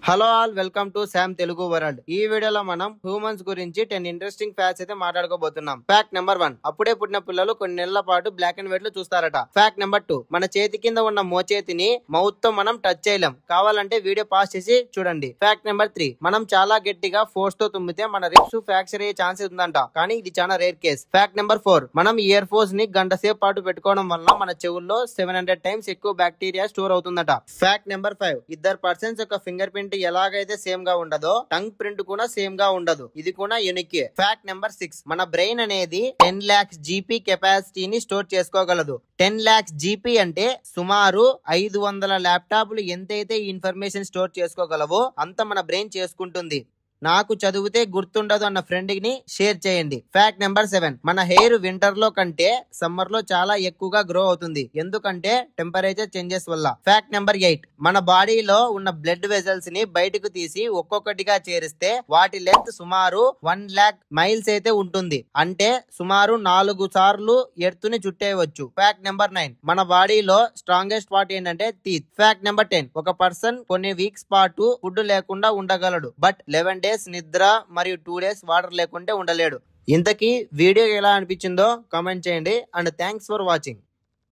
Hello all, welcome to Sam Telugu world. ఈ వీడియోలో మనం హ్యూమన్స్ గురించి 10 ఇంట్రెస్టింగ్ ఫ్యాక్ట్స్ అయితే మాట్లాడుకోబోతున్నాం. ఫ్యాక్ట్ నెంబర్ 1, అప్పుడే పుట్టిన పిల్లలు కొన్ని నెలల పాటు బ్లాక్ అండ్ వైట్ లో చూస్తారట. ఫ్యాక్ట్ నెంబర్ 2, మన చేతి కింద ఉన్న మోచేతిని మౌత్ తో మనం టచ్ చేయలేం. కావాలంటే వీడియో పాస్ చేసి చూడండి. ఫ్యాక్ట్ నెంబర్ 3, మనం చాలా గట్టిగా ఫోర్స్ తో తుమ్మితే మన రిప్స్ ఫ్రాక్చర్ అయ్యే ఛాన్సెస్ ఉందంట, కానీ ఇది చాలా రేర్ కేస్. ఫ్యాక్ట్ నెంబర్ 4, మనం ఇయర్ ఫోన్స్ ని గంట సేపు పాటు పెట్టుకోవడం వల్ల మన చెవుల్లో 700 టైమ్స్ ఎక్కువ బ్యాక్టీరియా స్టోర్ అవుతుందట. ఫ్యాక్ట్ నెంబర్ 5, ఇద్దరు పర్సన్స్ యొక్క ఫింగర్ ప్రింట్ ఎలాగైతే సేమ్ గా ఉండదో టంగ్ ప్రింట్ కూడా సేమ్ గా ఉండదు. ఇది కూడా యూనిక్. ఫ్యాక్ట్ నెంబర్ 6, మన బ్రెయిన్ అనేది 10 lakhs జీపీ కెపాసిటీని స్టోర్ చేసుకోగలదు. 10 lakhs జీపీ అంటే సుమారు 500 ల్యాప్టాప్లు ఎంతైతే ఇన్ఫర్మేషన్ స్టోర్ చేసుకోగలవో అంత మన బ్రెయిన్ చేసుకుంటుంది. నాకు చదివితే గుర్తుండదు అన్న ఫ్రెండ్ ని షేర్ చేయండి. ఫ్యాక్ట్ నెంబర్ 7, మన హెయిర్ వింటర్ లో కంటే సమ్మర్ లో చాలా ఎక్కువగా గ్రో అవుతుంది, ఎందుకంటే టెంపరేచర్ చేంజెస్ వల్ల. ఫ్యాక్ట్ నెంబర్ 8, మన బాడీలో ఉన్న బ్లడ్ వెజల్స్ ని బయటకు తీసి ఒక్కొక్కటిగా చేరిస్తే వాటి లెంత్ సుమారు 1 lakh మైల్స్ అయితే ఉంటుంది, అంటే సుమారు 4 సార్లు ఎర్త్ ని చుట్టేయవచ్చు. ఫ్యాక్ట్ నెంబర్ 9, మన బాడీలో స్ట్రాంగెస్ట్ పార్ట్ ఏంటంటే టీత్. ఫ్యాక్ట్ నెంబర్ 10, ఒక పర్సన్ కొన్ని వీక్స్ పాటు ఫుడ్ లేకుండా ఉండగలడు, బట్ 11 days నిద్ర మరియు 2 days వాటర్ లేకుంటే ఉండలేడు. ఇంతకీ వీడియో ఎలా అనిపించిందో కామెంట్ చేయండి. And thanks for watching.